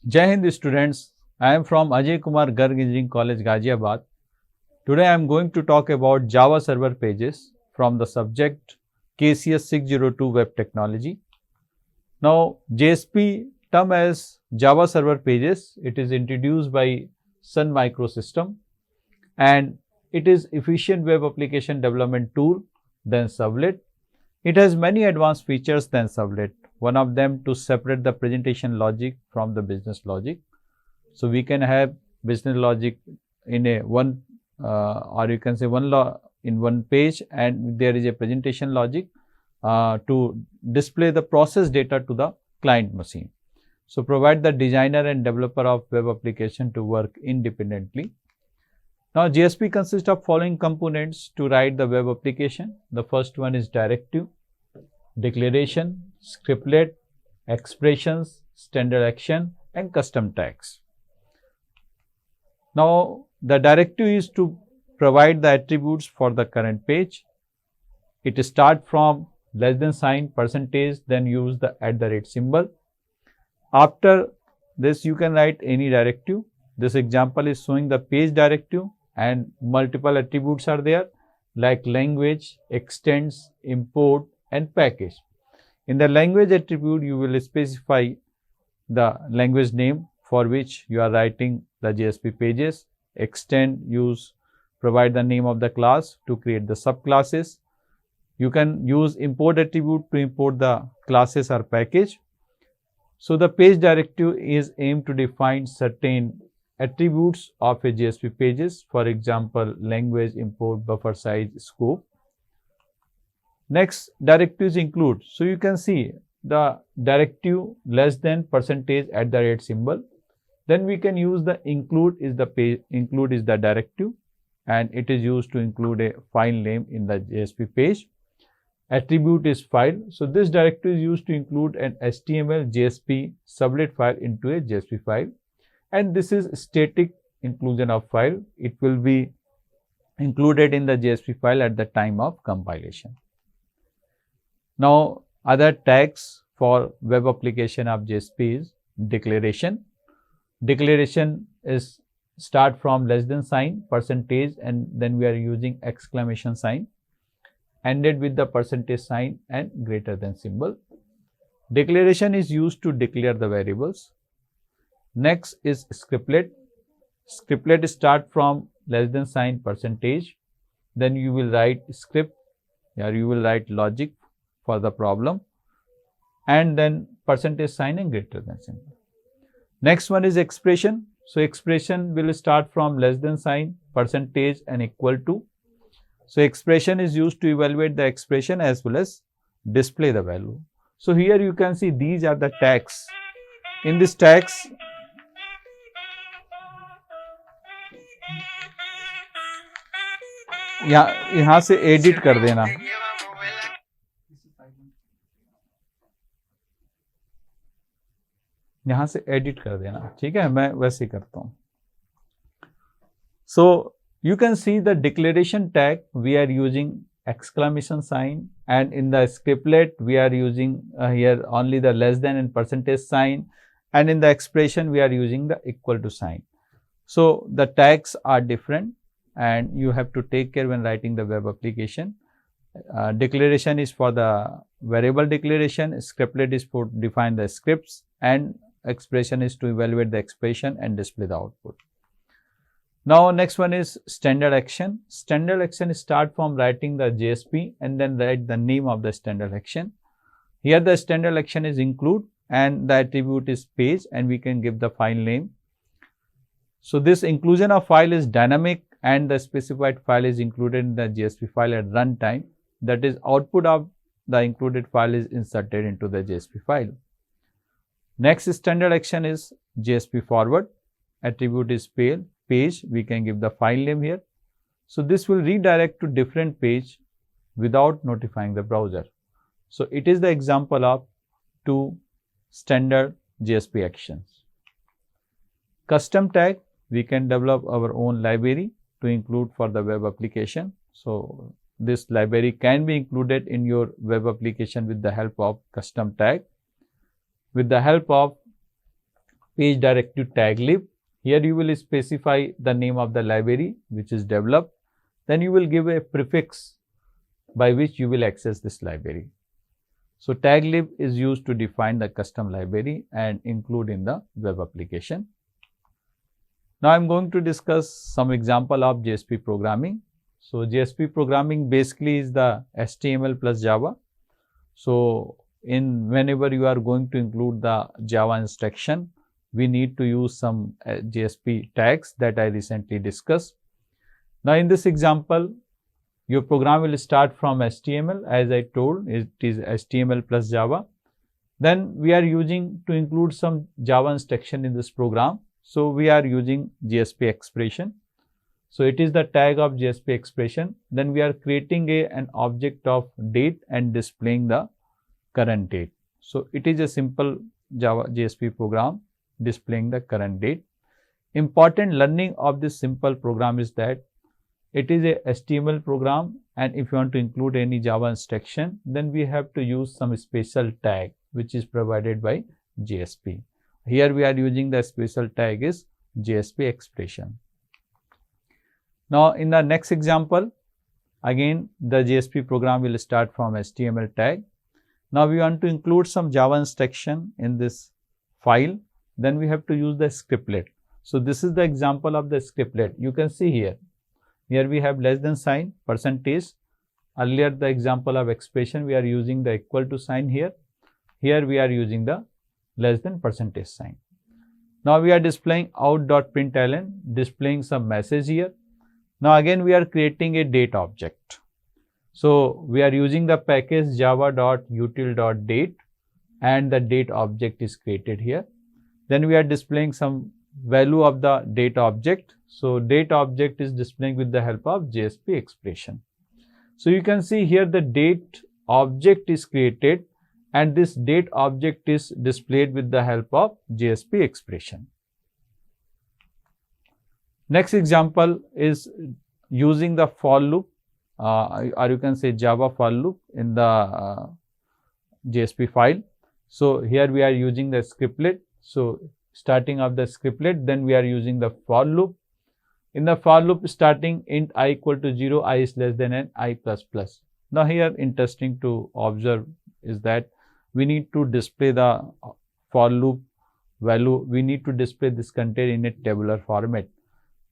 Jai Hind students, I am from Ajay Kumar Garg Engineering College, Ghaziabad. Today I am going to talk about Java server pages from the subject KCS 602 Web Technology. Now JSP term as Java server pages, it is introduced by Sun Microsystem and it is efficient web application development tool than Servlet. It has many advanced features than Servlet. One of them to separate the presentation logic from the business logic. So we can have business logic in a one or you can say in one page, and there is a presentation logic to display the process data to the client machine. So provide the designer and developer of web application to work independently. Now JSP consists of following components to write the web application. The first one is directive, declaration, scriptlet, expressions, standard action and custom tags. Now the directive is to provide the attributes for the current page. It starts from less than sign, percentage, then use the @ symbol. After this you can write any directive. This example is showing the page directive and multiple attributes are there like language, extends, import and package. In the language attribute you will specify the language name for which you are writing the JSP pages. Extend, provide the name of the class to create the subclasses. You can use import attribute to import the classes or package. So the page directive is aimed to define certain attributes of a JSP pages, for example language, import, buffer size, scope. Next, directives include. So you can see the directive less than percentage @ symbol. Then we can use the include is the directive and it is used to include a file name in the JSP page. Attribute is file. So this directive is used to include an HTML JSP servlet file into a JSP file, and this is static inclusion of file. It will be included in the JSP file at the time of compilation. Now other tags for web application of JSP is declaration. Declaration is start from less than sign, percentage, and then we are using exclamation sign, ended with the percentage sign and greater than symbol. Declaration is used to declare the variables. Next is scriptlet. Scriptlet start from less than sign, percentage, then you will write script, or you will write logic for the problem, and then percentage sign and greater than symbol. Next one is expression. So expression will start from less than sign, percentage and equal to. So expression is used to evaluate the expression as well as display the value. So here you can see these are the tags. In this tags, यहाँ से edit कर देना, यहाँ से edit कर देना, ठीक है, मैं वैसे ही करता हूँ. So you can see the declaration tag we are using exclamation sign, and in the scriptlet we are using here only the less than and percentage sign, and in the expression we are using the equal to sign. So the tags are different and you have to take care when writing the web application. Declaration is for the variable declaration, scriptlet is for define the scripts, and expression is to evaluate the expression and display the output. Now next one is standard action. Standard action start from writing the JSP and then write the name of the standard action. Here the standard action is include and the attribute is page, and we can give the file name. So this inclusion of file is dynamic and the specified file is included in the JSP file at runtime. That is, output of the included file is inserted into the JSP file. Next standard action is JSP forward. Attribute is page. We can give the file name here. So this will redirect to different page without notifying the browser. So it is the example of two standard JSP actions. Custom tag, we can develop our own library to include for the web application. So this library can be included in your web application with the help of custom tag. With the help of page directive tag lib. Here you will specify the name of the library which is developed. Then you will give a prefix by which you will access this library. So tag lib is used to define the custom library and include in the web application. Now I am going to discuss some example of JSP programming. So JSP programming basically is the HTML plus Java. So whenever you are going to include the Java instruction, we need to use some JSP tags that I recently discussed. Now in this example, your program will start from HTML. As I told, it is HTML plus Java. Then we are using to include some Java instruction in this program. So we are using JSP expression. So it is the tag of JSP expression. Then we are creating an object of date and displaying the current date. So it is a simple Java JSP program displaying the current date. Important learning of this simple program is that it is a HTML program, and if you want to include any Java instruction, then we have to use some special tag which is provided by JSP. Here we are using the special tag is JSP expression. Now in the next example, again the JSP program will start from HTML tag. Now we want to include some Java instruction in this file, then we have to use the scriptlet. So this is the example of the scriptlet. You can see here. Here we have less than sign, percentage. Earlier the example of expression we are using the equal to sign here. Here we are using the less than percentage sign. Now we are displaying out.println, displaying some message here. Now again we are creating a date object. So we are using the package java.util.date and the date object is created here. Then we are displaying some value of the date object. So date object is displaying with the help of JSP expression. So you can see here the date object is created and this date object is displayed with the help of JSP expression. Next example is using the for loop or you can say Java for loop in the JSP file. So here we are using the scriptlet. So starting of the scriptlet, then we are using the for loop. In the for loop starting int I equal to 0, I is less than n, I plus plus. Now here interesting to observe is that we need to display the for loop value, we need to display this content in a tabular format.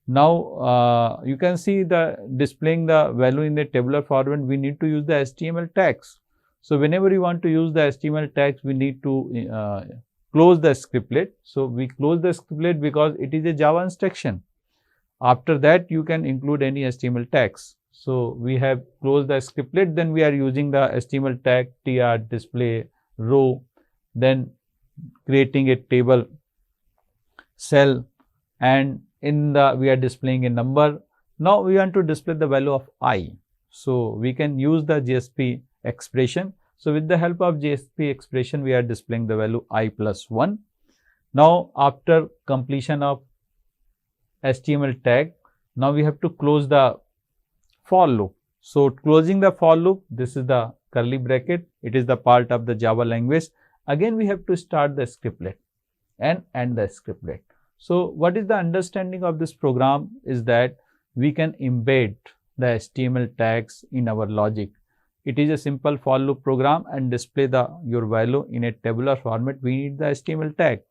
Now you can see the displaying the value in the tabular format, we need to use the HTML tags. So whenever you want to use the HTML tags, we need to close the scriptlet. So we close the scriptlet because it is a Java instruction. After that you can include any HTML tags. So we have closed the scriptlet, then we are using the HTML tag tr display row, then creating a table cell, and in the we are displaying a number. Now we want to display the value of I. So we can use the JSP expression. So with the help of JSP expression, we are displaying the value I plus 1. Now after completion of HTML tag, now we have to close the for loop. So closing the for loop, this is the curly bracket, it is the part of the Java language. Again we have to start the scriptlet and end the scriptlet. So what is the understanding of this program is that we can embed the HTML tags in our logic. It is a simple for loop program and display your value in a tabular format. We need the HTML tag.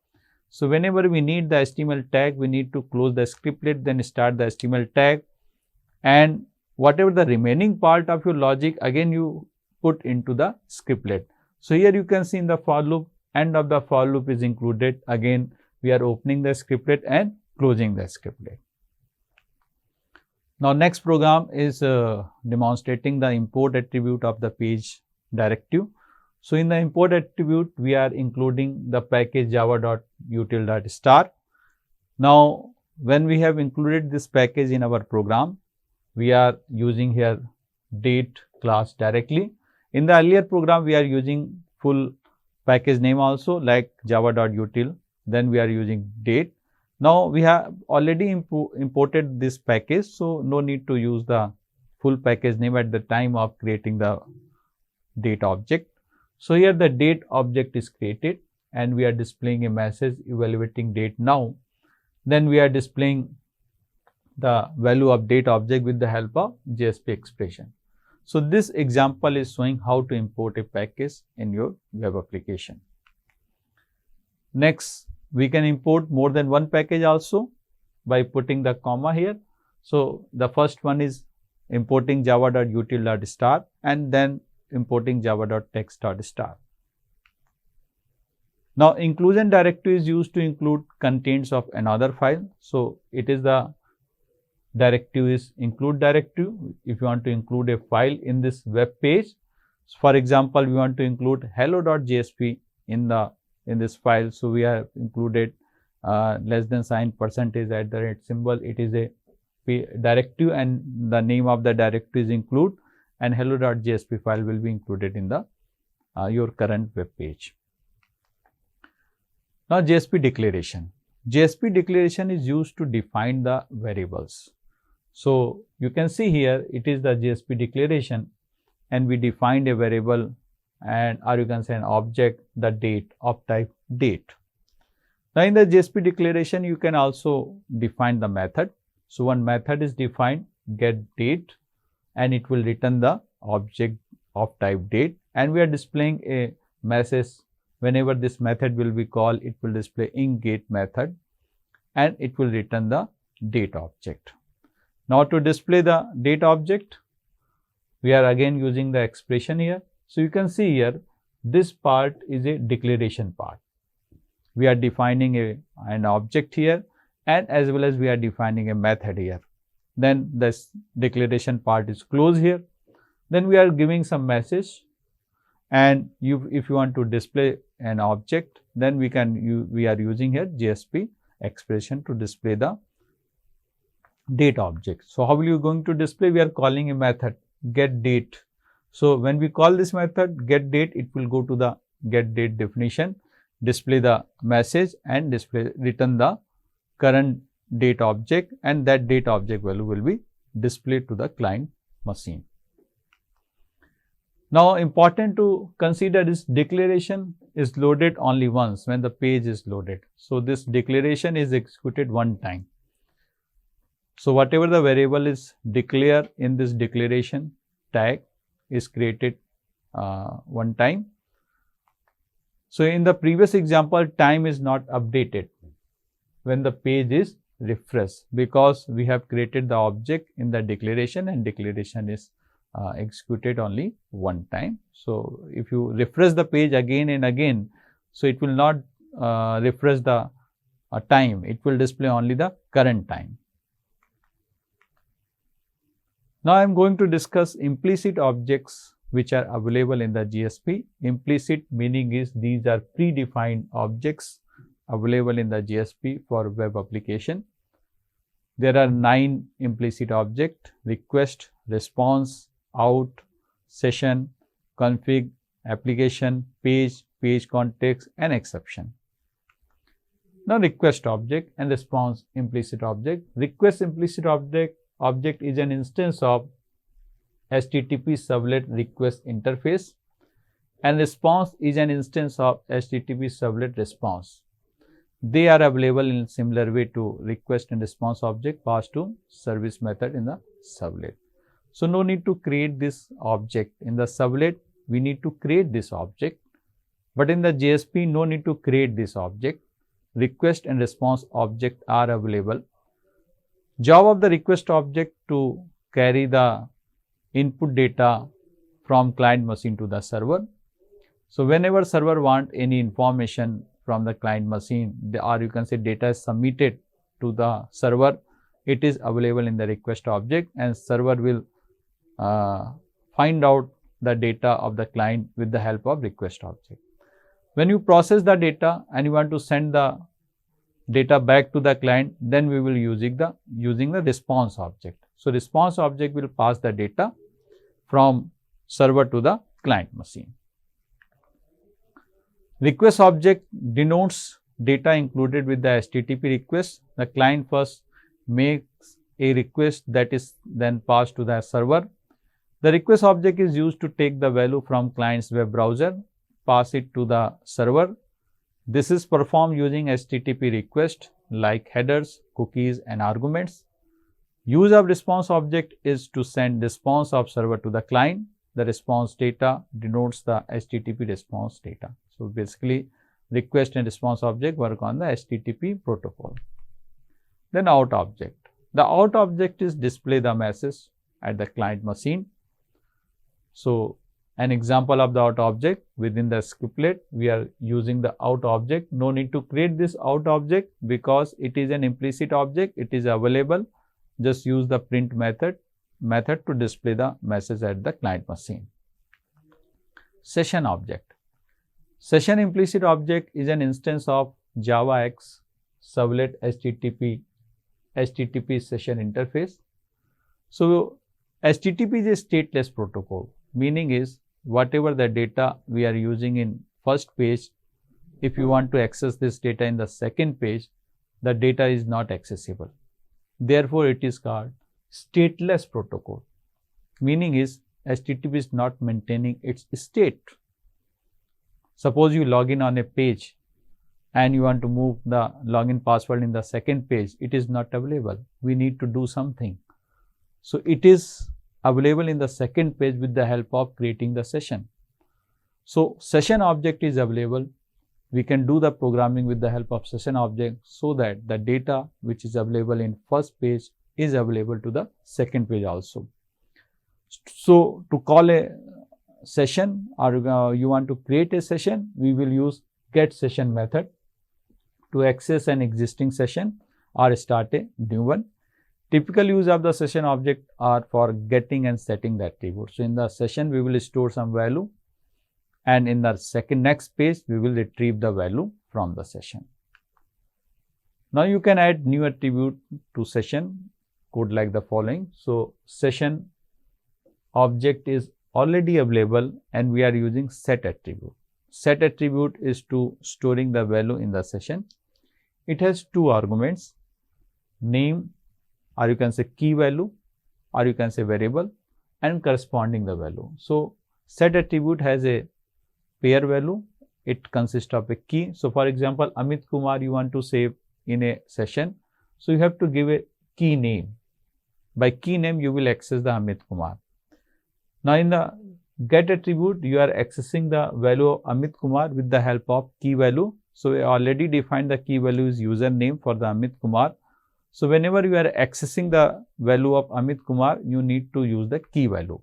So whenever we need the HTML tag, we need to close the scriptlet, then start the HTML tag, and whatever the remaining part of your logic, again you put into the scriptlet. So here you can see in the for loop, end of the for loop is included. Again we are opening the scriptlet and closing the scriptlet. Now next program is demonstrating the import attribute of the page directive. So in the import attribute, we are including the package java.util.star. Now when we have included this package in our program, we are using here date class directly. In the earlier program, we are using full package name also like java.util, then we are using date. Now we have already imported this package, so no need to use the full package name at the time of creating the date object. So here the date object is created and we are displaying a message evaluating date now, then we are displaying the value of date object with the help of JSP expression. So this example is showing how to import a package in your web application. Next, we can import more than one package also by putting the comma here. So the first one is importing java.util.star and then importing java.text.star. Now inclusion directory is used to include contents of another file. So it is the directive is include directive. If you want to include a file in this web page, for example, we want to include hello.jsp in this file. So we have included less than sign %@ symbol. It is a directive and the name of the directory is include, and hello.jsp file will be included in the your current web page. Now JSP declaration. JSP declaration is used to define the variables. So you can see here it is the JSP declaration, and we defined a variable, and or you can say an object, the date of type date. Now in the JSP declaration you can also define the method. So one method is defined, get date, and it will return the object of type date, and we are displaying a message. Whenever this method will be called, it will display inGet method and it will return the date object. Now to display the date object, we are again using the expression here. So you can see here, this part is a declaration part. We are defining an object here, and as well as we are defining a method here. Then this declaration part is closed here. Then we are giving some message, and if you want to display an object, then we are using here JSP expression to display the date object. So how will you going to display? We are calling a method get date. So when we call this method get date, it will go to the get date definition, display the message and return the current date object, and that date object value will be displayed to the client machine. Now important to consider is declaration is loaded only once when the page is loaded. So this declaration is executed one time. So whatever the variable is declared in this declaration tag is created one time. So in the previous example, time is not updated when the page is refreshed, because we have created the object in the declaration, and declaration is executed only one time. So if you refresh the page again and again, so it will not refresh the time, it will display only the current time. Now I am going to discuss implicit objects which are available in the JSP. Implicit meaning is these are predefined objects available in the JSP for web application. There are 9 implicit objects: request, response, out, session, config, application, page, page context, and exception. Now request object and response implicit object. Request implicit object is an instance of HTTP servlet request interface, and response is an instance of HTTP servlet response. They are available in similar way to request and response object passed to service method in the servlet. So no need to create this object. In the servlet, we need to create this object, but in the JSP, no need to create this object. Request and response object are available. Job of the request object to carry the input data from client machine to the server. So whenever server want any information from the client machine, or you can say data is submitted to the server, it is available in the request object, and server will find out the data of the client with the help of request object. When you process the data and you want to send the data back to the client, then we will using the response object. So response object will pass the data from server to the client machine. Request object denotes data included with the HTTP request. The client first makes a request that is then passed to the server. The request object is used to take the value from client's web browser, pass it to the server. This is performed using HTTP request like headers, cookies and arguments. Use of response object is to send response of server to the client. The response data denotes the HTTP response data. So, basically request and response object work on the HTTP protocol. Then out object. The out object is display the message at the client machine. So, an example of the out object within the scriptlet, we are using the out object. No need to create this out object because it is an implicit object, it is available. Just use the print method to display the message at the client machine. Session object. Session implicit object is an instance of JavaX servlet HTTP session interface. So, HTTP is a stateless protocol, meaning is whatever the data we are using in first page, if you want to access this data in the second page, the data is not accessible. Therefore, it is called stateless protocol, meaning is HTTP is not maintaining its state. Suppose you log in on a page and you want to move the login password in the second page, it is not available. We need to do something. So, it is available in the second page with the help of creating the session. So, session object is available. We can do the programming with the help of session object so that the data which is available in first page is available to the second page also. So, to call a session or you want to create a session, we will use get session method to access an existing session or start a new one. Typical use of the session object are for getting and setting the attribute. So, in the session we will store some value and in the next page we will retrieve the value from the session. Now, you can add new attribute to session code like the following. So, session object is already available and we are using set attribute. Set attribute is to storing the value in the session. It has two arguments, name or you can say key value or you can say variable and corresponding the value. So, set attribute has a pair value, it consists of a key. So, for example, Amit Kumar you want to save in a session. So, you have to give a key name. By key name you will access the Amit Kumar. Now, in the get attribute you are accessing the value of Amit Kumar with the help of key value. So, we already defined the key value is username for the Amit Kumar. So, whenever you are accessing the value of Amit Kumar, you need to use the key value.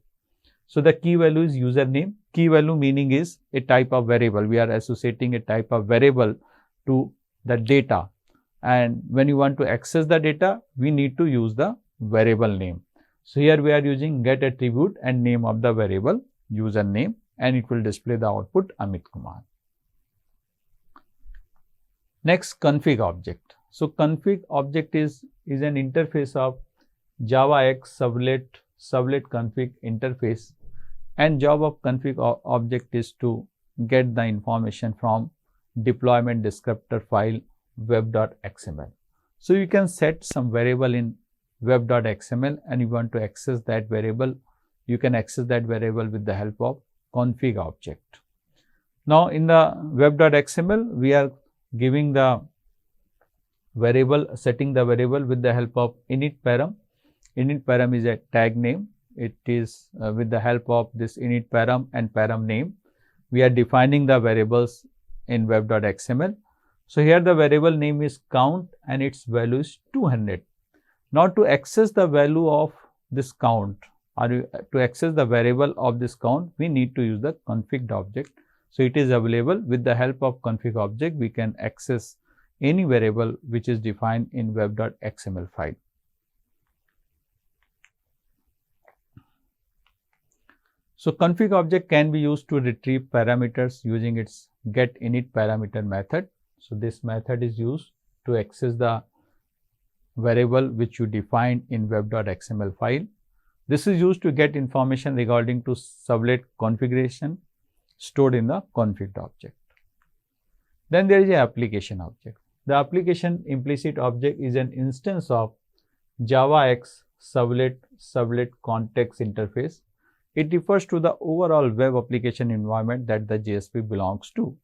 So, the key value is username. Key value meaning is a type of variable. We are associating a type of variable to the data. And when you want to access the data, we need to use the variable name. So, here we are using get attribute and name of the variable username and it will display the output Amit Kumar. Next, config object. So, config object is an interface of JavaX servlet config interface, and job of config object is to get the information from deployment descriptor file web.xml. So, you can set some variable in web.xml and you want to access that variable, you can access that variable with the help of config object. Now, in the web.xml, we are giving the variable, setting the variable with the help of init param. Init param is a tag name. It is with the help of this init param and param name, we are defining the variables in web.xml. So, here the variable name is count and its value is 200. Now, to access the value of this count or to access the variable of this count, we need to use the config object. So, it is available with the help of config object, we can access any variable which is defined in web.xml file. So, config object can be used to retrieve parameters using its get init parameter method. So, this method is used to access the variable which you defined in web.xml file. This is used to get information regarding to servlet configuration stored in the config object. Then there is an application object. The application implicit object is an instance of JavaX servlet context interface. It refers to the overall web application environment that the JSP belongs to.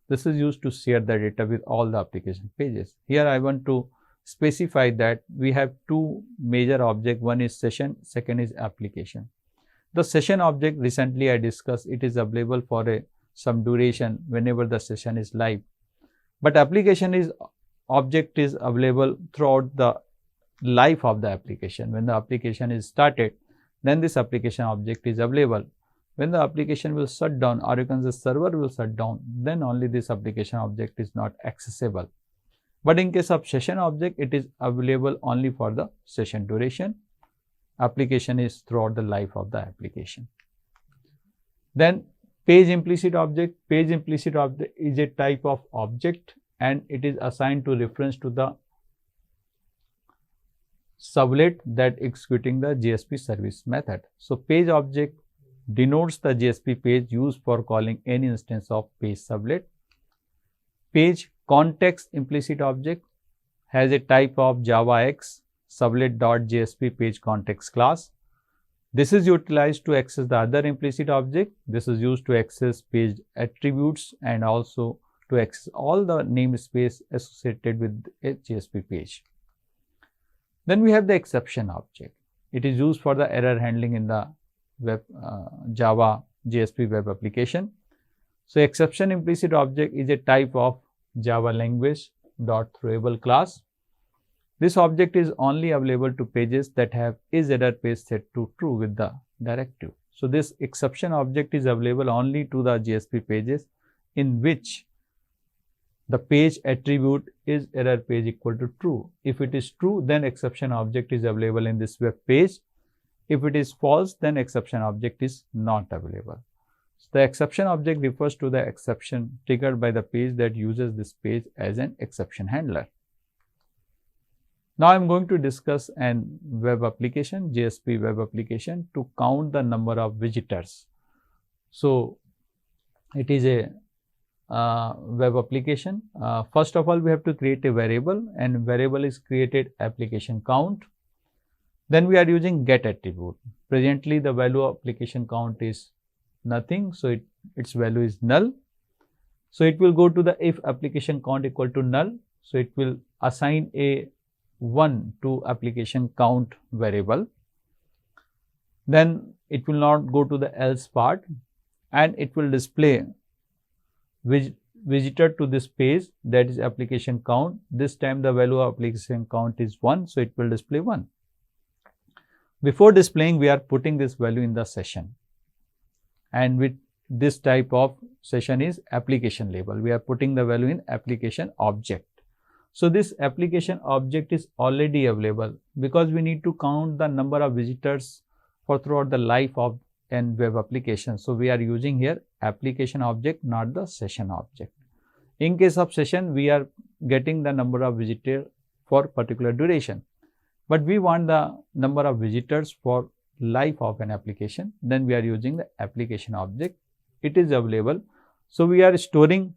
This is used to share the data with all the application pages. Here I want to specify that we have two major objects. One is session, second is application. The session object, recently I discussed, it is available for some duration whenever the session is live. But application object is available throughout the life of the application. When the application is started, then this application object is available. When the application will shut down, or you can say server will shut down, then only this application object is not accessible. But in case of session object, it is available only for the session duration. Application is throughout the life of the application. Then page implicit object. Page implicit object is a type of object and it is assigned to reference to the servlet that executing the JSP service method. So page object denotes the JSP page used for calling any instance of page servlet. Page context implicit object has a type of JavaX servlet.jsp page context class. This is utilized to access the other implicit object. This is used to access page attributes and also to access all the namespace associated with a JSP page. Then we have the exception object. It is used for the error handling in the web Java JSP web application. So exception implicit object is a type of Java language .throwable class. This object is only available to pages that have isErrorPage set to true with the directive. So this exception object is available only to the JSP pages in which the page attribute isErrorPage equal to true. If it is true, then exception object is available in this web page. If it is false, then exception object is not available. So the exception object refers to the exception triggered by the page that uses this page as an exception handler. Now I am going to discuss an web application, JSP web application, to count the number of visitors. So it is a web application. First of all, we have to create a variable, and variable is created application count. Then we are using get attribute. Presently the value of application count is nothing, so its value is null. So it will go to the if application count equal to null. So it will assign a 1 to application count variable. Then it will not go to the else part, and it will display visitor to this page, that is application count. This time the value of application count is 1, so it will display 1. Before displaying, we are putting this value in the session, and with this type of session is application label. We are putting the value in application object. So this application object is already available because we need to count the number of visitors for throughout the life of an web application. So we are using here application object, not the session object. In case of session, we are getting the number of visitors for particular duration, but we want the number of visitors for life of an application. Then we are using the application object. It is available. So we are storing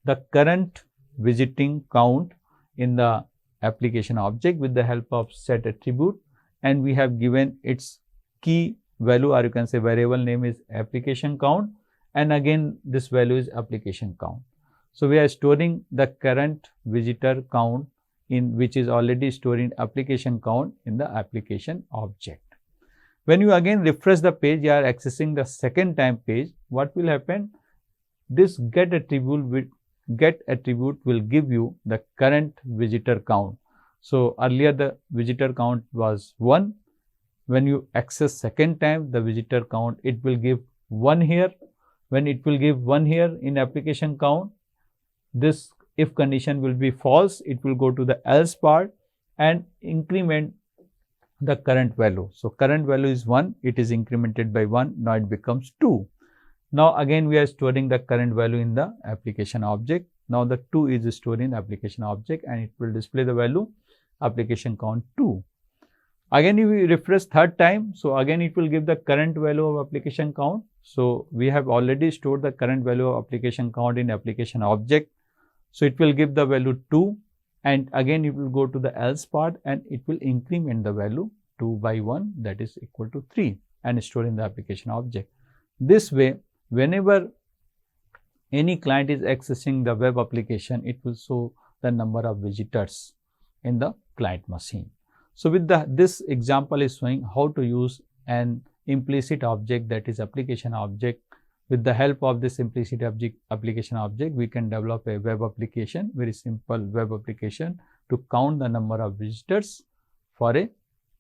the current visiting count in the application object with the help of set attribute, and we have given its key value, or you can say variable name is application count, and again this value is application count. So we are storing the current visitor count in which is already stored in application count in the application object. When you again refresh the page, you are accessing the second time page. What will happen? This get attribute will give you the current visitor count. So earlier the visitor count was 1. When you access second time the visitor count, it will give 1 here. When it will give 1 here in application count, this if condition will be false, it will go to the else part and increment the current value. So current value is 1, it is incremented by 1, now it becomes 2. Now again we are storing the current value in the application object. Now the 2 is stored in application object and it will display the value application count 2. Again if we refresh third time, so again it will give the current value of application count. So we have already stored the current value of application count in application object. So it will give the value 2, and again it will go to the else part and it will increment the value 2 by 1, that is equal to 3, and store in the application object. This way, whenever any client is accessing the web application, it will show the number of visitors in the client machine. So, with this example is showing how to use an implicit object, that is application object. With the help of this implicit application object, we can develop a web application, very simple web application to count the number of visitors for a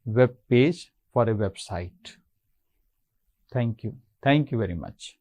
web page, for a website. Thank you. Thank you very much.